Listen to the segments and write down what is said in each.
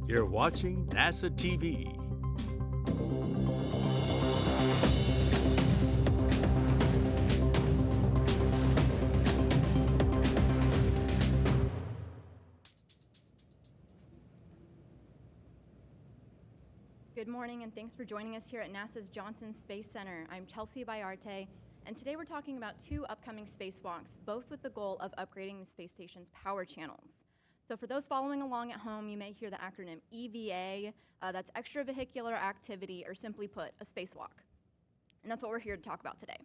You're watching NASA TV. Good morning, and thanks for joining us here at NASA's Johnson Space Center. I'm Chelsea Bayarte, and today we're talking about two upcoming spacewalks, both with the goal of upgrading the space station's power channels. So for those following along at home, you may hear the acronym EVA, that's extravehicular activity, or simply put, a spacewalk. And that's what we're here to talk about today.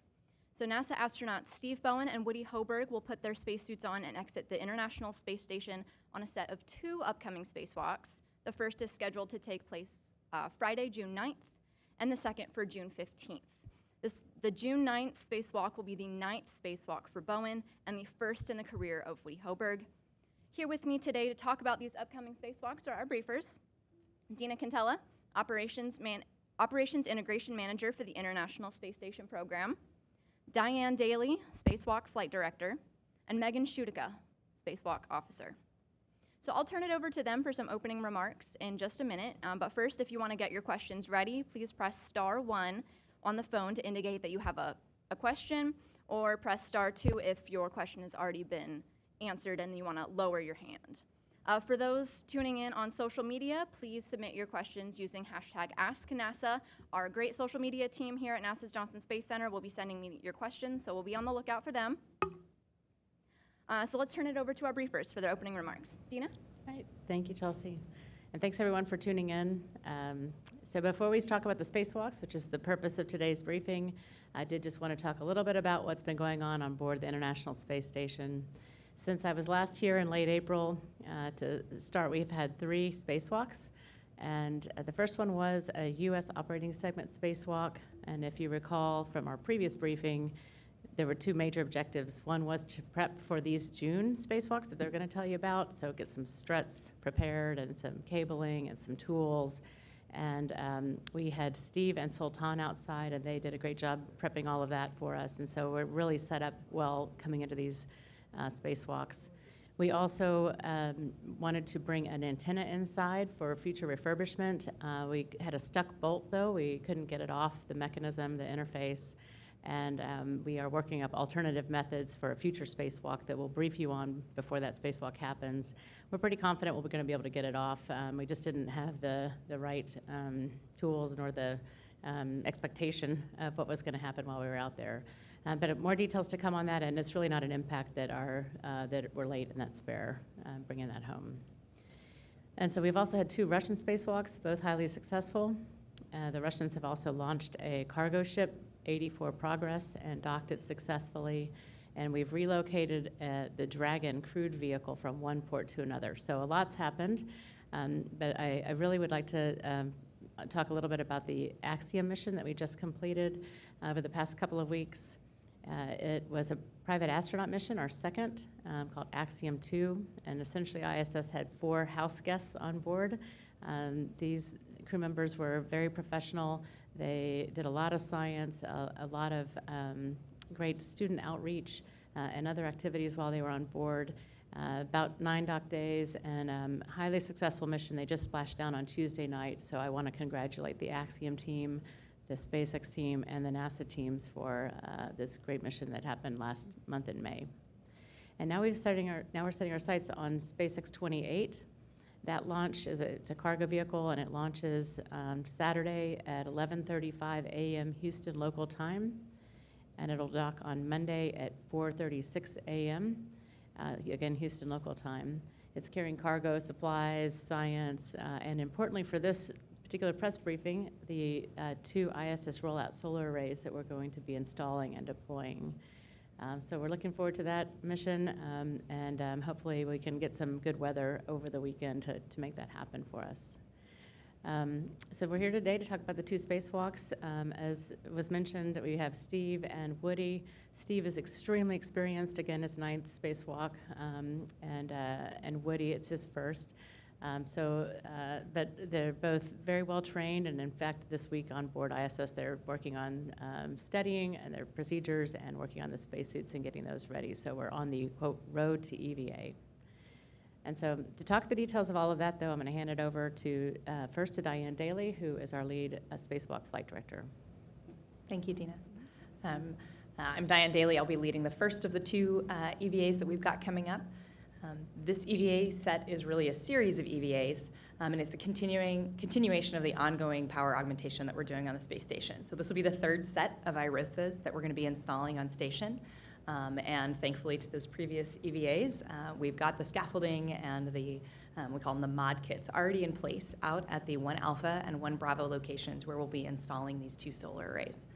So NASA astronauts Steve Bowen and Woody Hoberg will put their spacesuits on and exit the International Space Station on a set of two upcoming spacewalks. The first is scheduled to take place Friday, June 9th, and the second for June 15th. The June 9th spacewalk will be the 9th spacewalk for Bowen and the first in the career of Woody Hoberg. Here with me today to talk about these upcoming spacewalks are our briefers, Dina Cantella, Operations Integration Manager for the International Space Station Program, Diane Daly, Spacewalk Flight Director, and Megan Schutica, Spacewalk Officer. So I'll turn it over to them for some opening remarks in just a minute, but first, if you want to get your questions ready, please press *1 on the phone to indicate that you have a question, or press *2 if your question has already been answered and you want to lower your hand. For those tuning in on social media, please submit your questions using #AskNASA. Our great social media team here at NASA's Johnson Space Center will be sending me your questions, so we'll be on the lookout for them. So let's turn it over to our briefers for their opening remarks. Dina? All right, thank you, Chelsea. And thanks everyone for tuning in. So before we talk about the spacewalks, which is the purpose of today's briefing, I did just want to talk a little bit about what's been going on board the International Space Station. Since I was last here in late April, to start, we've had 3 spacewalks. And the first one was a U.S. operating segment spacewalk. And if you recall from our previous briefing, there were 2 major objectives. One was to prep for these June spacewalks that they're going to tell you about, so get some struts prepared and some cabling and some tools. And we had Steve and Sultan outside, and they did a great job prepping all of that for us. And so we're really set up well coming into these spacewalks. We also wanted to bring an antenna inside for future refurbishment. We had a stuck bolt, though. We couldn't get it off the mechanism, the interface. And we are working up alternative methods for a future spacewalk that we'll brief you on before that spacewalk happens. We're pretty confident we're going to be able to get it off. We just didn't have the right tools nor the expectation of what was going to happen while we were out there. But more details to come on that, and it's really not an impact that we're late in that spare, bringing that home. And so we've also had 2 Russian spacewalks, both highly successful. The Russians have also launched a cargo ship, 84 Progress, and docked it successfully. And we've relocated the Dragon crewed vehicle from one port to another. So a lot's happened, but I really would like to talk a little bit about the Axiom mission that we just completed over the past couple of weeks. It was a private astronaut mission, our second, called Axiom 2, and essentially ISS had 4 house guests on board. These crew members were very professional. They did a lot of science, a lot of great student outreach and other activities while they were on board. About 9 dock days and highly successful mission. They just splashed down on Tuesday night, so I want to congratulate the Axiom team, the SpaceX team, and the NASA teams for this great mission that happened last month in May. And now we're setting our sights on SpaceX 28. That launch it's a cargo vehicle, and it launches Saturday at 11:35 a.m. Houston local time, and it'll dock on Monday at 4:36 a.m. Again, Houston local time. It's carrying cargo, supplies, science, and importantly for this particular press briefing, the 2 ISS rollout solar arrays that we're going to be installing and deploying. So we're looking forward to that mission, and hopefully we can get some good weather over the weekend to make that happen for us. So we're here today to talk about the 2 spacewalks. As was mentioned, we have Steve and Woody. Steve is extremely experienced, again, his 9th spacewalk, and Woody, it's his first. But they're both very well trained, and in fact, this week on board ISS, they're working on studying and their procedures and working on the spacesuits and getting those ready. So we're on the, quote, road to EVA. And so to talk the details of all of that, though, I'm going to hand it over to first to Diane Daly, who is our lead Spacewalk flight director. Thank you, Dina. I'm Diane Daly. I'll be leading the first of the two EVAs that we've got coming up. This EVA set is really a series of EVAs, and it's a continuation of the ongoing power augmentation that we're doing on the space station. So this will be the third set of IROSAs that we're going to be installing on station. And thankfully to those previous EVAs, we've got the scaffolding and the, we call them the mod kits, already in place out at the 1 Alpha and 1 Bravo locations where we'll be installing these 2 solar arrays.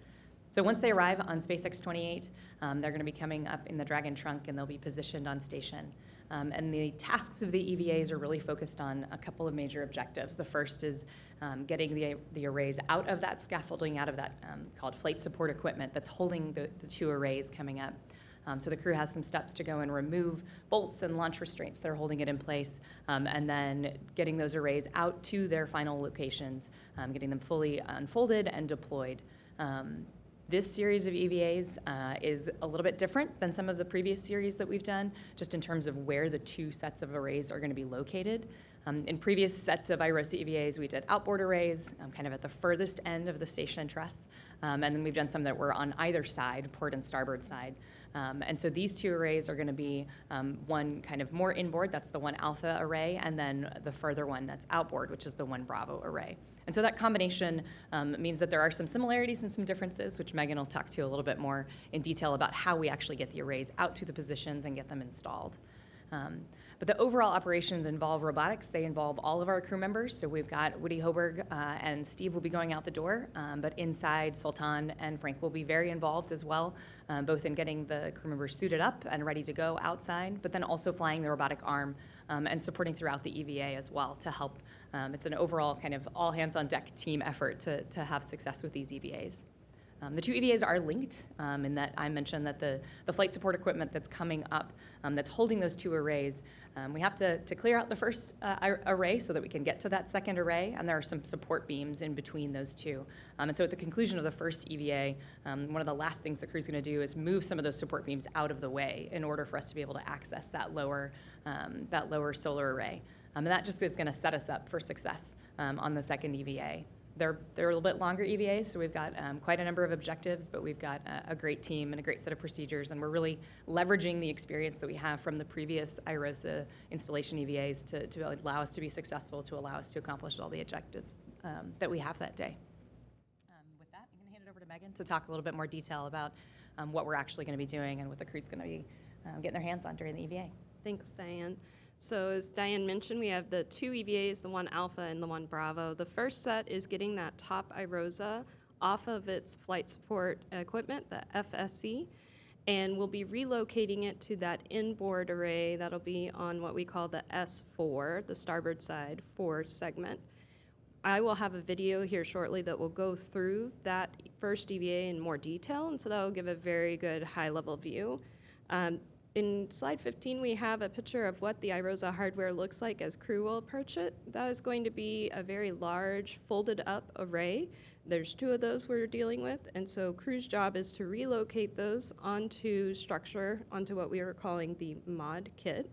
So once they arrive on SpaceX 28, they're going to be coming up in the Dragon trunk and they'll be positioned on station. And the tasks of the EVAs are really focused on a couple of major objectives. The first is getting the arrays out of that scaffolding, out of that called flight support equipment that's holding the 2 arrays coming up. So the crew has some steps to go and remove bolts and launch restraints that are holding it in place, and then getting those arrays out to their final locations, getting them fully unfolded and deployed. This series of EVAs is a little bit different than some of the previous series that we've done, just in terms of where the 2 sets of arrays are going to be located. In previous sets of IROSA EVAs, we did outboard arrays, kind of at the furthest end of the station truss, and then we've done some that were on either side, port and starboard side. And so these 2 arrays are going to be one kind of more inboard, that's the 1 Alpha array, and then the further one that's outboard, which is the 1 Bravo array. And so that combination means that there are some similarities and some differences, which Megan will talk to you a little bit more in detail about how we actually get the arrays out to the positions and get them installed. But the overall operations involve robotics. They involve all of our crew members. So we've got Woody Hoberg and Steve will be going out the door, but inside Sultan and Frank will be very involved as well, both in getting the crew members suited up and ready to go outside, but then also flying the robotic arm and supporting throughout the EVA as well to help. It's an overall kind of all hands on deck team effort to have success with these EVAs. The 2 EVAs are linked in that I mentioned that the flight support equipment that's coming up that's holding those 2 arrays, we have to clear out the first array so that we can get to that second array, and there are some support beams in between those 2. And so at the conclusion of the first EVA, one of the last things the crew's going to do is move some of those support beams out of the way in order for us to be able to access that lower solar array. And that just is going to set us up for success on the second EVA. They're a little bit longer EVAs, so we've got quite a number of objectives, but we've got a great team and a great set of procedures, and we're really leveraging the experience that we have from the previous IROSA installation EVAs to allow us to be successful, to allow us to accomplish all the objectives that we have that day. With that, I'm going to hand it over to Megan to talk a little bit more detail about what we're actually going to be doing and what the crew's going to be getting their hands on during the EVA. Thanks, Diane. So as Diane mentioned, we have the 2 EVAs, the 1 Alpha and the 1 Bravo. The first set is getting that top IROSA off of its flight support equipment, the FSC, and we'll be relocating it to that inboard array that'll be on what we call the S4, the starboard side 4 segment. I will have a video here shortly that will go through that first EVA in more detail, and so that will give a very good high-level view. In slide 15, we have a picture of what the IROSA hardware looks like as crew will approach it. That is going to be a very large folded up array. There's 2 of those we're dealing with, and so crew's job is to relocate those onto structure, onto what we are calling the mod kit,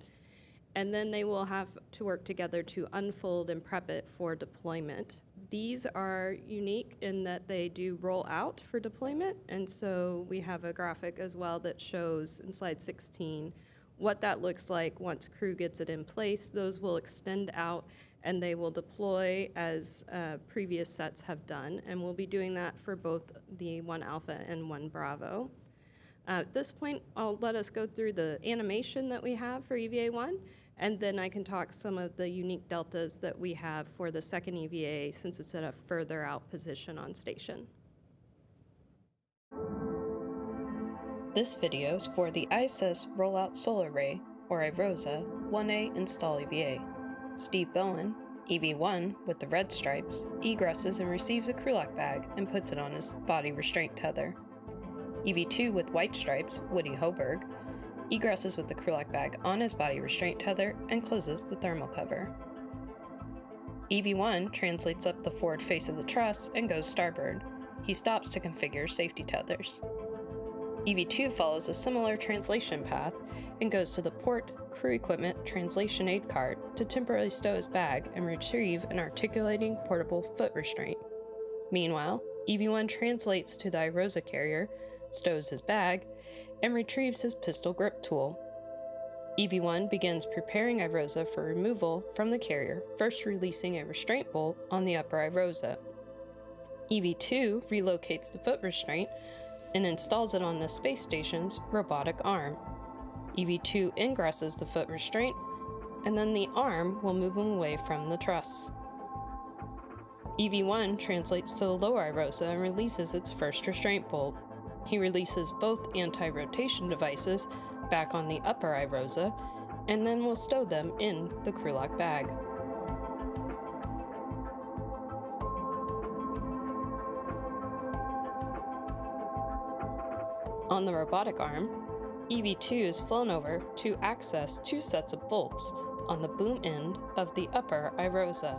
and then they will have to work together to unfold and prep it for deployment. These are unique in that they do roll out for deployment, and so we have a graphic as well that shows in slide 16 what that looks like once crew gets it in place. Those will extend out and they will deploy as previous sets have done, and we'll be doing that for both the 1 Alpha and 1 Bravo. At this point, I'll let us go through the animation that we have for EVA 1, and then I can talk some of the unique deltas that we have for the second EVA since it's at a further out position on station. This video is for the ISS Rollout Solar Array, or IROSA, 1A install EVA. Steve Bowen, EV1 with the red stripes, egresses and receives a crew lock bag and puts it on his body restraint tether. EV2 with white stripes, Woody Hoberg, egresses with the crew lock bag on his body restraint tether and closes the thermal cover. EV1 translates up the forward face of the truss and goes starboard. He stops to configure safety tethers. EV2 follows a similar translation path and goes to the port crew equipment translation aid cart to temporarily stow his bag and retrieve an articulating portable foot restraint. Meanwhile, EV1 translates to the iROSA carrier, stows his bag, and retrieves his pistol grip tool. EV1 begins preparing iROSA for removal from the carrier, first releasing a restraint bolt on the upper iROSA. EV2 relocates the foot restraint and installs it on the space station's robotic arm. EV2 ingresses the foot restraint, and then the arm will move him away from the truss. EV1 translates to the lower iROSA and releases its first restraint bolt. He releases both anti-rotation devices back on the upper iROSA, and then will stow them in the crew lock bag. On the robotic arm, EV2 is flown over to access two sets of bolts on the boom end of the upper iROSA.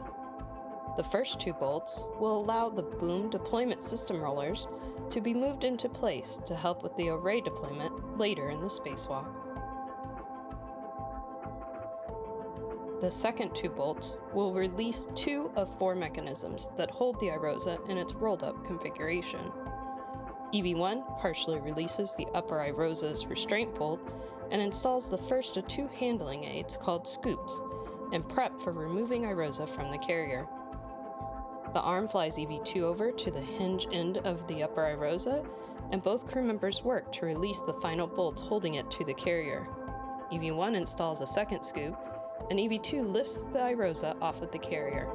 The first two bolts will allow the boom deployment system rollers to be moved into place to help with the array deployment later in the spacewalk. The second two bolts will release two of four mechanisms that hold the iROSA in its rolled-up configuration. EV1 partially releases the upper iROSA's restraint bolt and installs the first of two handling aids called scoops and prep for removing iROSA from the carrier. The arm flies EV2 over to the hinge end of the upper iROSA, and both crew members work to release the final bolt holding it to the carrier. EV1 installs a second scoop, and EV2 lifts the iROSA off of the carrier.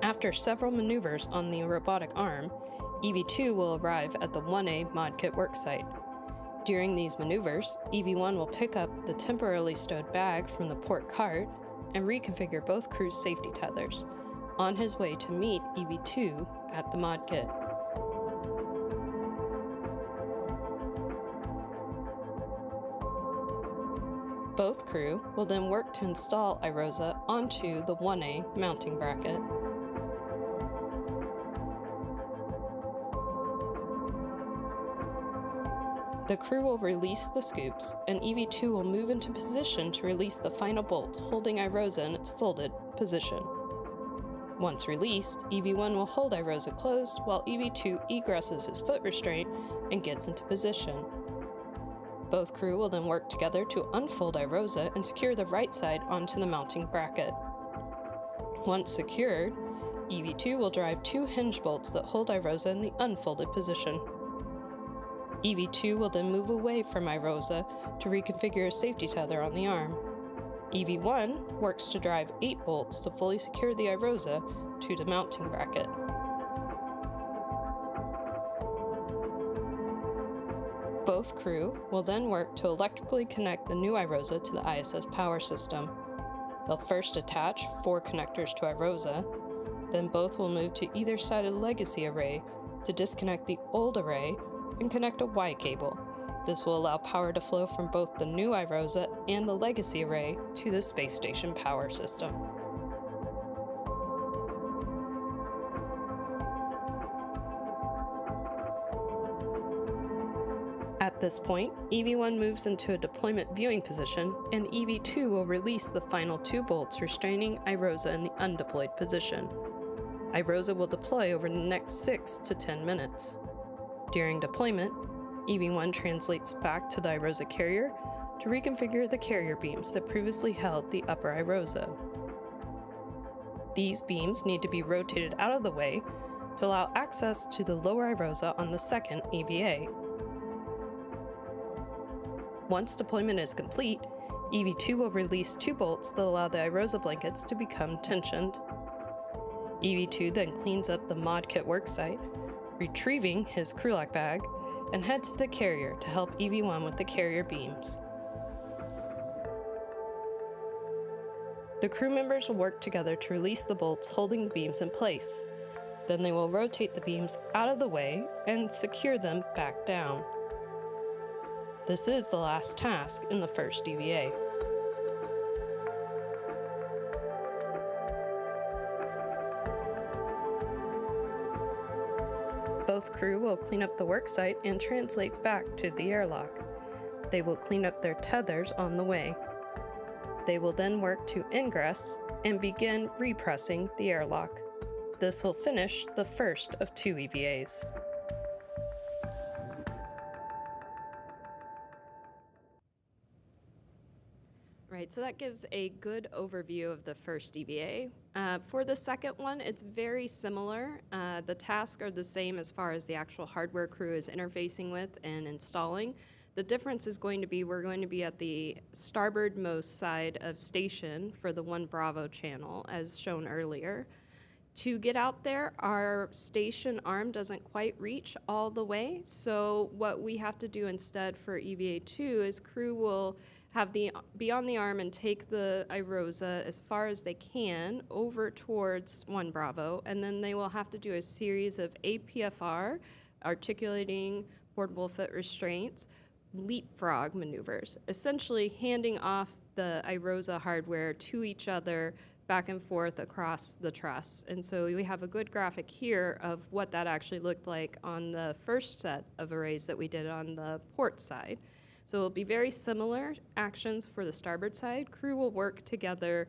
After several maneuvers on the robotic arm, EV2 will arrive at the 1A mod kit worksite. During these maneuvers, EV1 will pick up the temporarily stowed bag from the port cart and reconfigure both crew's safety tethers, on his way to meet EV2 at the mod kit. Both crew will then work to install iROSA onto the 1A mounting bracket. The crew will release the scoops, and EV2 will move into position to release the final bolt, holding iROSA in its folded position. Once released, EV1 will hold iROSA closed while EV2 egresses his foot restraint and gets into position. Both crew will then work together to unfold iROSA and secure the right side onto the mounting bracket. Once secured, EV2 will drive two hinge bolts that hold iROSA in the unfolded position. EV2 will then move away from iROSA to reconfigure a safety tether on the arm. EV1 works to drive 8 bolts to fully secure the iROSA to the mounting bracket. Both crew will then work to electrically connect the new iROSA to the ISS power system. They'll first attach 4 connectors to iROSA, then both will move to either side of the legacy array to disconnect the old array and connect a Y cable. This will allow power to flow from both the new iROSA and the legacy array to the space station power system. At this point, EV1 moves into a deployment viewing position, and EV2 will release the final 2 bolts restraining iROSA in the undeployed position. iROSA will deploy over the next 6 to 10 minutes. During deployment, EV1 translates back to the iROSA carrier to reconfigure the carrier beams that previously held the upper iROSA. These beams need to be rotated out of the way to allow access to the lower iROSA on the second EVA. Once deployment is complete, EV2 will release 2 bolts that allow the iROSA blankets to become tensioned. EV2 then cleans up the mod kit worksite, retrieving his crew lock bag, and heads to the carrier to help EV1 with the carrier beams. The crew members will work together to release the bolts holding the beams in place. Then they will rotate the beams out of the way and secure them back down. This is the last task in the first EVA. both crew will clean up the worksite and translate back to the airlock. They will clean up their tethers on the way. They will then work to ingress and begin repressing the airlock. This will finish the first of 2 EVAs. Right, so that gives a good overview of the first EVA. For the second one, it's very similar. The tasks are the same as far as the actual hardware crew is interfacing with and installing. The difference is going to be we're going to be at the starboardmost side of station for the 1 Bravo channel, as shown earlier. To get out there, our station arm doesn't quite reach all the way, so what we have to do instead for EVA 2 is crew will be on the arm and take the IROSA as far as they can over towards 1 Bravo, and then they will have to do a series of APFR, articulating portable foot restraints, leapfrog maneuvers, essentially handing off the IROSA hardware to each other back and forth across the truss. And so we have a good graphic here of what that actually looked like on the first set of arrays that we did on the port side. So it'll be very similar actions for the starboard side. Crew will work together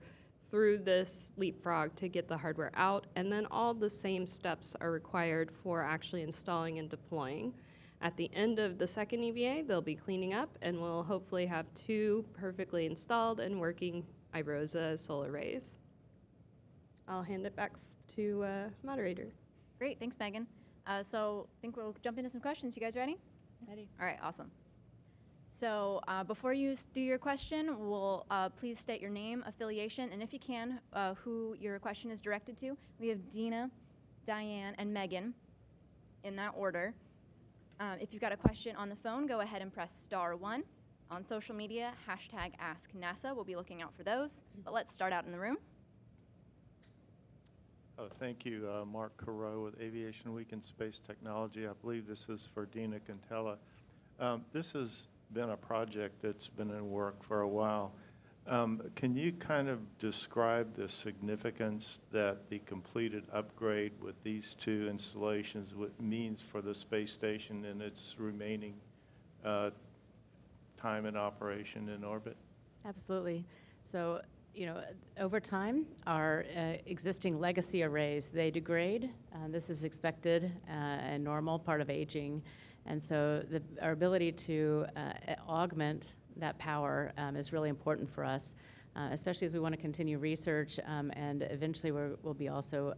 through this leapfrog to get the hardware out, and then all the same steps are required for actually installing and deploying. At the end of the second EVA, they'll be cleaning up, and we'll hopefully have 2 perfectly installed and working IROSA solar arrays. I'll hand it back to moderator. Great, thanks, Megan. So I think we'll jump into some questions. You guys ready? Ready? All right, awesome. So before you do your question, we'll please state your name, affiliation, and if you can, who your question is directed to. We have Dina, Diane, and Megan in that order. If you've got a question on the phone, go ahead and press *1. On social media, #AskNASA. We'll be looking out for those. But let's start out in the room. Oh, thank you, Mark Carreau with Aviation Week in Space Technology. I believe this is for Dina Cantella. This has been a project that's been in work for a while. Can you kind of describe the significance that the completed upgrade with these 2 installations means for the space station and its remaining time in operation in orbit? Absolutely. So, over time, our existing legacy arrays, they degrade. This is expected and normal part of aging. And so our ability to augment that power is really important for us, especially as we want to continue research, and eventually we'll be also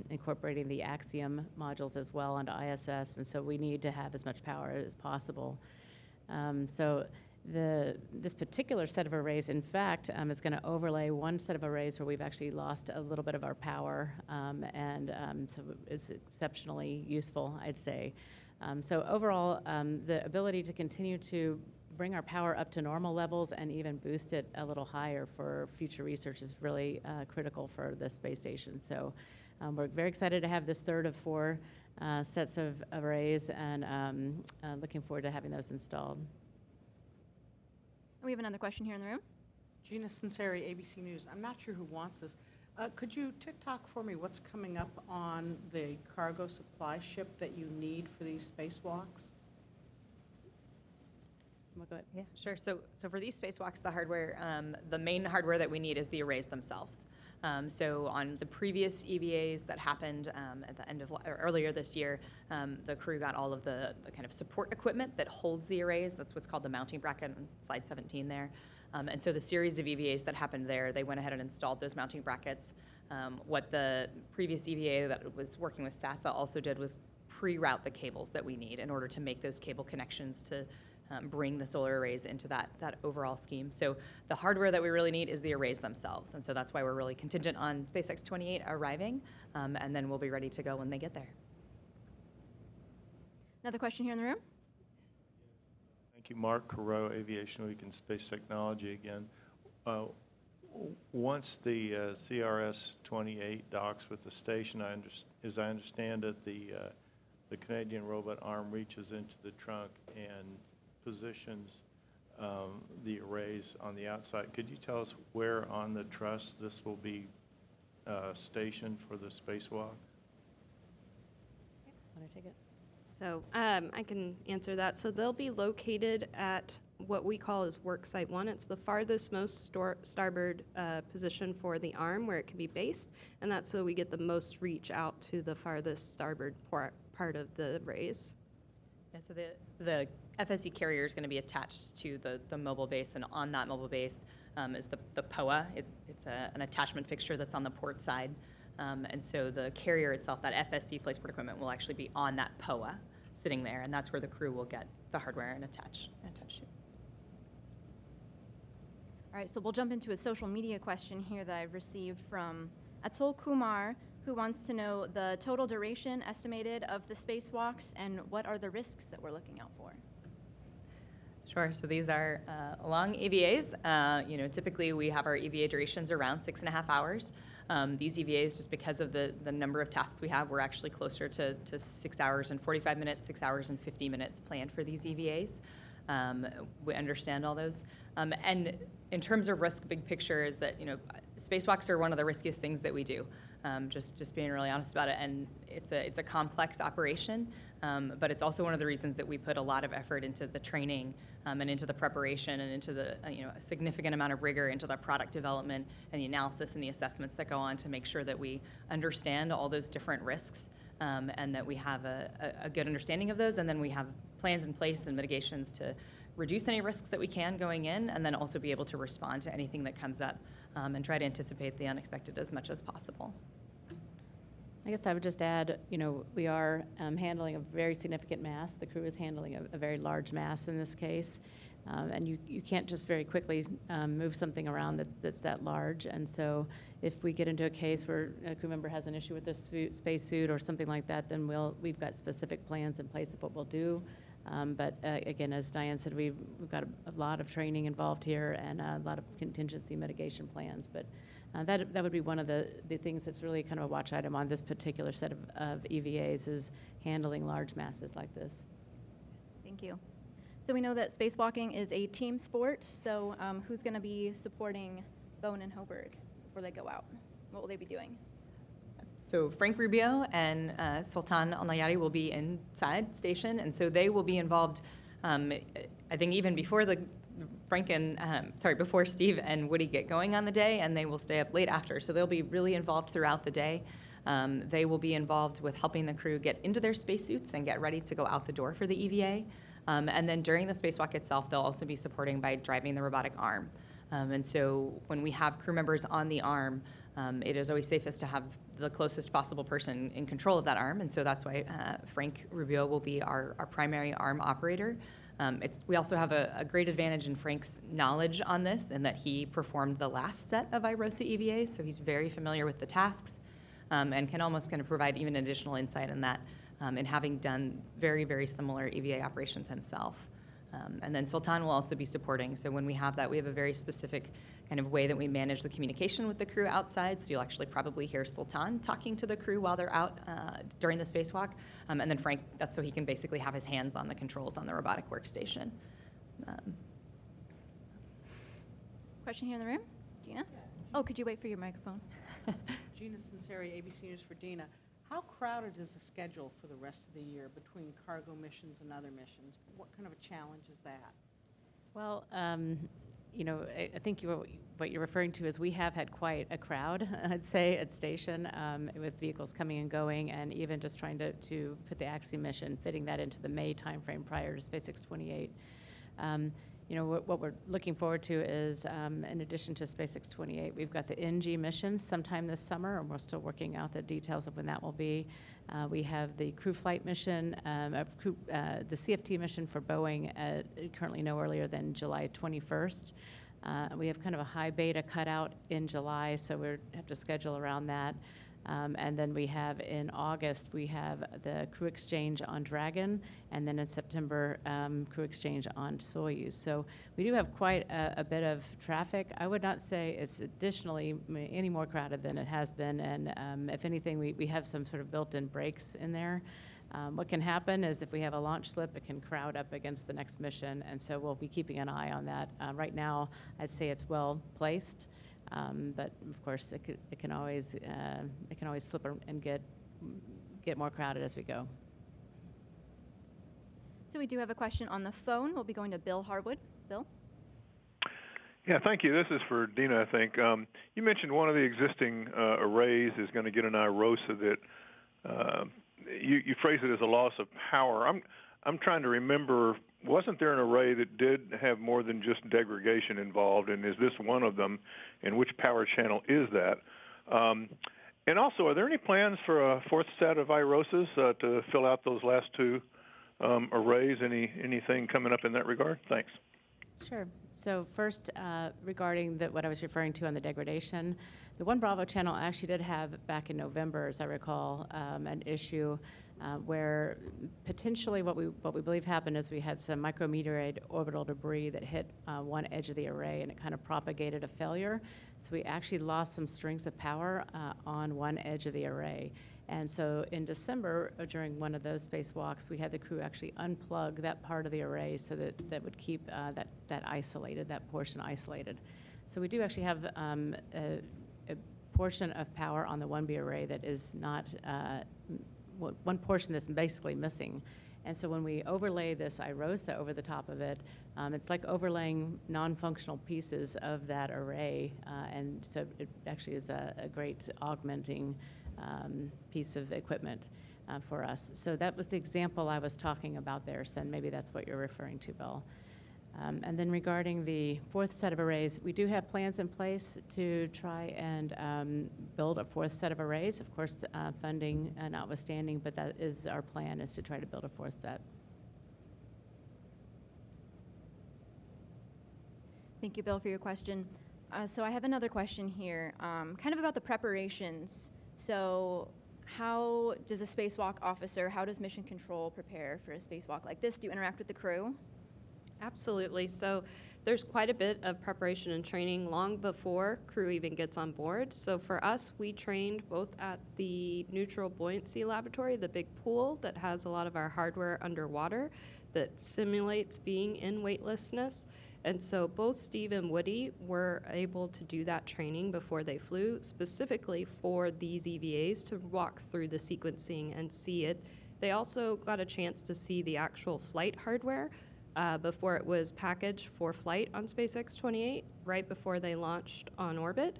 incorporating the Axiom modules as well onto ISS, and so we need to have as much power as possible. This particular set of arrays, in fact, is going to overlay one set of arrays where we've actually lost a little bit of our power, so it's exceptionally useful, I'd say. So overall, the ability to continue to bring our power up to normal levels and even boost it a little higher for future research is really critical for the space station. So we're very excited to have this third of 4 sets of arrays, and looking forward to having those installed. We have another question here in the room. Gina Sinceri, ABC News. I'm not sure who wants this. Could you tick-tock for me what's coming up on the cargo supply ship that you need for these spacewalks? Well, go ahead. Yeah, sure. So for these spacewalks, the hardware, the main hardware that we need is the arrays themselves. So on the previous EVAs that happened at the end of or earlier this year, the crew got all of the kind of support equipment that holds the arrays. That's what's called the mounting bracket on slide 17 there. And so the series of EVAs that happened there, they went ahead and installed those mounting brackets. What the previous EVA that was working with SASA also did was pre-route the cables that we need in order to make those cable connections to bring the solar arrays into that overall scheme. So the hardware that we really need is the arrays themselves. And so that's why we're really contingent on SpaceX 28 arriving, and then we'll be ready to go when they get there. Another question here in the room. Thank you, Mark Carreau, Aviation Week in Space Technology again. Once the CRS-28 docks with the station, as I understand it, the Canadian robot arm reaches into the trunk and positions the arrays on the outside. Could you tell us where on the truss this will be stationed for the spacewalk? Want to take it? So I can answer that. So they'll be located at what we call as work site 1. It's the farthest most starboard position for the arm where it can be based, and that's so we get the most reach out to the farthest starboard part of the rays. Yeah, so the FSE carrier is going to be attached to the mobile base, and on that mobile base is the POA. It's an attachment fixture that's on the port side. And so the carrier itself, that FSC flight support equipment, will actually be on that POA sitting there, and that's where the crew will get the hardware and attach to. All right, so we'll jump into a social media question here that I've received from Atul Kumar, who wants to know the total duration estimated of the spacewalks and what are the risks that we're looking out for. Sure. So these are long EVAs. Typically we have our EVA durations around 6.5 hours. These EVAs, just because of the number of tasks we have, we're actually closer to 6 hours and 45 minutes, 6 hours and 50 minutes planned for these EVAs. We understand all those. And in terms of risk, big picture is that, spacewalks are one of the riskiest things that we do. Just being really honest about it. And it's a complex operation, but it's also one of the reasons that we put a lot of effort into the training and into the preparation and into the a significant amount of rigor into the product development and the analysis and the assessments that go on to make sure that we understand all those different risks and that we have a good understanding of those, and then we have plans in place and mitigations to reduce any risks that we can going in, and then also be able to respond to anything that comes up and try to anticipate the unexpected as much as possible. I guess I would just add, we are handling a very significant mass. The crew is handling a very large mass in this case. And you can't just very quickly move something around that's that large. And so if we get into a case where a crew member has an issue with a spacesuit or something like that, then we've got specific plans in place of what we'll do. But again, as Diane said, we've got a lot of training involved here and a lot of contingency mitigation plans. But that would be one of the things that's really kind of a watch item on this particular set of EVAs is handling large masses like this. Thank you. So we know that spacewalking is a team sport. So who's going to be supporting Bowen and Hoberg before they go out? What will they be doing? So Frank Rubio and Sultan Al-Nayari will be inside station, and so they will be involved, I think even before before Steve and Woody get going on the day, and they will stay up late after. So they'll be really involved throughout the day. They will be involved with helping the crew get into their spacesuits and get ready to go out the door for the EVA. And then during the spacewalk itself, they'll also be supporting by driving the robotic arm. And so when we have crew members on the arm, it is always safest to have the closest possible person in control of that arm, and so that's why Frank Rubio will be our primary arm operator. We also have a great advantage in Frank's knowledge on this, in that he performed the last set of IROSA EVAs, so he's very familiar with the tasks and can almost kind of provide even additional insight in that, in having done very, very similar EVA operations himself. And then Sultan will also be supporting. So when we have that, we have a very specific kind of way that we manage the communication with the crew outside. So you'll actually probably hear Sultan talking to the crew while they're out during the spacewalk. And then Frank, that's so he can basically have his hands on the controls on the robotic workstation. Question here in the room? Gina? Oh, could you wait for your microphone? Gina Sinceri, ABC News for Dina. How crowded is the schedule for the rest of the year between cargo missions and other missions? What kind of a challenge is that? Well, I think what you're referring to is we have had quite a crowd, I'd say, at station with vehicles coming and going, and even just trying to put the AXI mission, fitting that into the May timeframe prior to SpaceX 28. What we're looking forward to is, in addition to SpaceX 28, we've got the NG mission sometime this summer, and we're still working out the details of when that will be. We have the crew flight mission, the CFT mission for Boeing, currently no earlier than July 21st. We have kind of a high beta cutout in July, so we have to schedule around that. And then we have in August, we have the crew exchange on Dragon, and then in September, crew exchange on Soyuz. So we do have quite a bit of traffic. I would not say it's additionally any more crowded than it has been, and if anything, we have some sort of built-in brakes in there. What can happen is if we have a launch slip, it can crowd up against the next mission, and so we'll be keeping an eye on that. Right now, I'd say it's well placed. But of course, it can always slip and get more crowded as we go. So we do have a question on the phone. We'll be going to Bill Harwood. Bill? Yeah, thank you. This is for Dina, I think. You mentioned one of the existing arrays is going to get an IROSA that you phrase it as a loss of power. I'm trying to remember, wasn't there an array that did have more than just degradation involved, and is this one of them, and which power channel is that? And also, are there any plans for a fourth set of IROSAs to fill out those last two arrays? Anything coming up in that regard? Thanks. Sure. So first, regarding what I was referring to on the degradation, the 1 Bravo channel actually did have, back in November, as I recall, an issue where potentially what we believe happened is we had some micrometeorite orbital debris that hit one edge of the array, and it kind of propagated a failure. So we actually lost some strings of power on one edge of the array. And so in December, during one of those spacewalks, we had the crew actually unplug that part of the array so that would keep that isolated, that portion isolated. So we do actually have a portion of power on the 1B array that is not, one portion that's basically missing. And so when we overlay this IROSA over the top of it, it's like overlaying non-functional pieces of that array. And so it actually is a great augmenting piece of equipment for us. So that was the example I was talking about there, so maybe that's what you're referring to, Bill. And then regarding the fourth set of arrays, we do have plans in place to try and build a fourth set of arrays. Of course, funding notwithstanding, but that is our plan, is to try to build a fourth set. Thank you, Bill, for your question. So I have another question here, kind of about the preparations. So how does a spacewalk officer, how does mission control prepare for a spacewalk like this? Do you interact with the crew? Absolutely. So there's quite a bit of preparation and training long before crew even gets on board. So for us, we trained both at the Neutral Buoyancy Laboratory, the big pool that has a lot of our hardware underwater that simulates being in weightlessness. And so both Steve and Woody were able to do that training before they flew, specifically for these EVAs to walk through the sequencing and see it. They also got a chance to see the actual flight hardware before it was packaged for flight on SpaceX 28, right before they launched on orbit.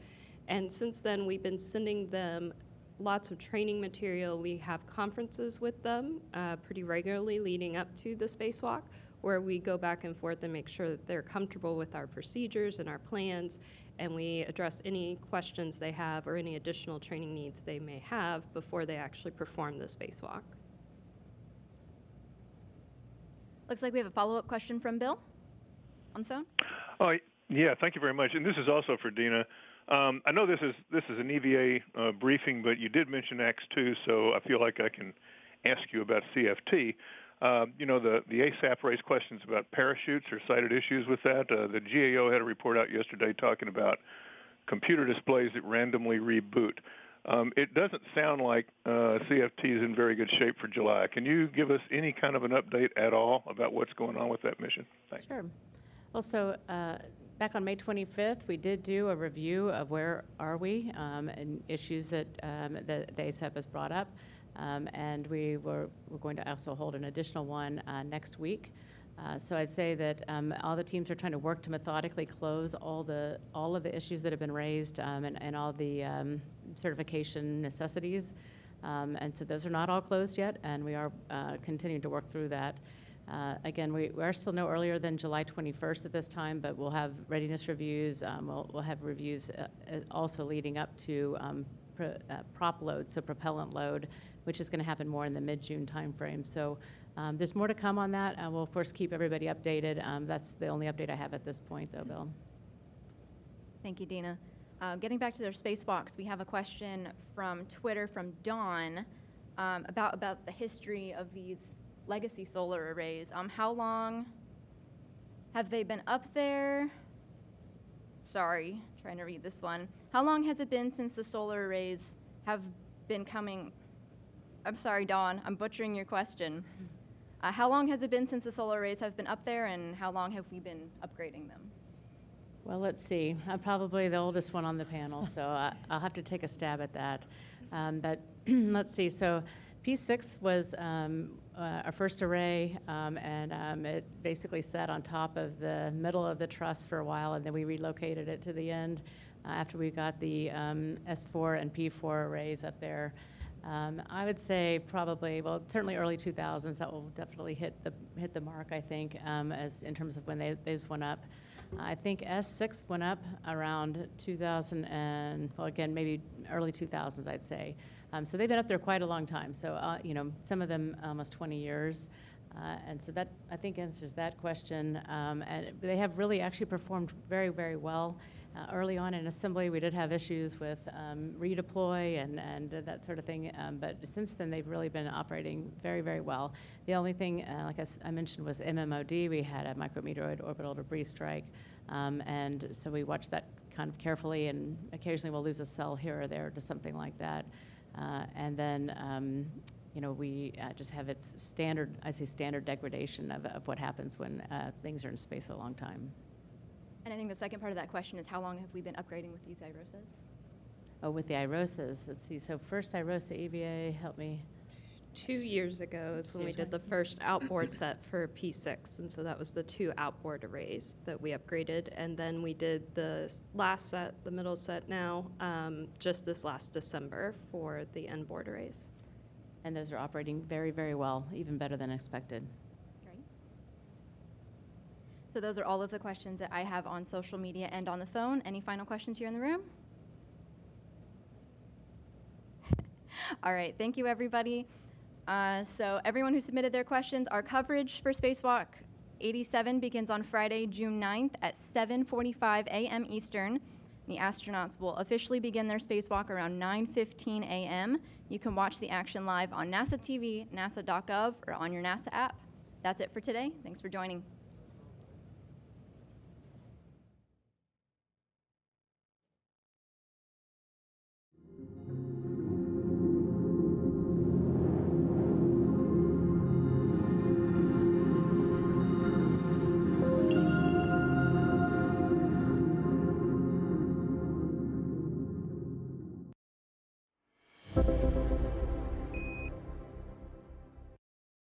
And since then, we've been sending them lots of training material. We have conferences with them pretty regularly leading up to the spacewalk, where we go back and forth and make sure that they're comfortable with our procedures and our plans, and we address any questions they have or any additional training needs they may have before they actually perform the spacewalk. Looks like we have a follow-up question from Bill on the phone. Oh, yeah, thank you very much. And this is also for Dina. I know this is an EVA briefing, but you did mention X2, so I feel like I can ask you about CFT. You know, the ASAP raised questions about parachutes or cited issues with that. The GAO had a report out yesterday talking about computer displays that randomly reboot. It doesn't sound like CFT is in very good shape for July. Can you give us any kind of an update at all about what's going on with that mission? Thanks. Sure. Well, so back on May 25th, we did do a review of where are we and issues that the ASAP has brought up. And we're going to also hold an additional one next week. So I'd say that all the teams are trying to work to methodically close all of the issues that have been raised and all the certification necessities. And so those are not all closed yet, and we are continuing to work through that. Again, we are still no earlier than July 21st at this time, but we'll have readiness reviews. We'll have reviews also leading up to prop load, so propellant load, which is going to happen more in the mid-June timeframe. So there's more to come on that. We'll, of course, keep everybody updated. That's the only update I have at this point, though, Bill. Thank you, Dina. Getting back to their spacewalks, we have a question from Twitter from Dawn about the history of these legacy solar arrays. How long have they been up there? Sorry, trying to read this one. How long has it been since the solar arrays have been coming? I'm sorry, Dawn, I'm butchering your question. How long has it been since the solar arrays have been up there, and how long have we been upgrading them? Well, let's see. I'm probably the oldest one on the panel, so I'll have to take a stab at that. But let's see. So P6 was our first array, and it basically sat on top of the middle of the truss for a while, and then we relocated it to the end after we got the S4 and P4 arrays up there. I would say probably, well, certainly early 2000s, that will definitely hit the mark, I think, as in terms of when those went up. I think S6 went up around 2000 and, well, again, maybe early 2000s, I'd say. So they've been up there quite a long time. So, you know, some of them almost 20 years. And so that, I think, answers that question. And they have really actually performed very, very well. Early on in assembly, we did have issues with redeploy and that sort of thing. But since then, they've really been operating very, very well. The only thing, like I mentioned, was MMOD. We had a micrometeoroid orbital debris strike. And so we watched that kind of carefully, and occasionally we'll lose a cell here or there to something like that. And then, you know, we just have its standard, I'd say standard degradation of what happens when things are in space a long time. And I think the second part of that question is how long have we been upgrading with these IROSAs? Oh, with the IROSAs, let's see. So first IROSA EVA, help me. 2 years ago is when we did the first outboard set for P6, and so that was the 2 outboard arrays that we upgraded. And then we did the last set, the middle set now, just this last December for the inboard arrays. And those are operating very, very well, even better than expected. Great. So those are all of the questions that I have on social media and on the phone. Any final questions here in the room? All right, thank you, everybody. So everyone who submitted their questions, our coverage for Spacewalk 87 begins on Friday, June 9th at 7:45 a.m. Eastern. The astronauts will officially begin their spacewalk around 9:15 a.m. You can watch the action live on NASA TV, nasa.gov, or on your NASA app. That's it for today. Thanks for joining.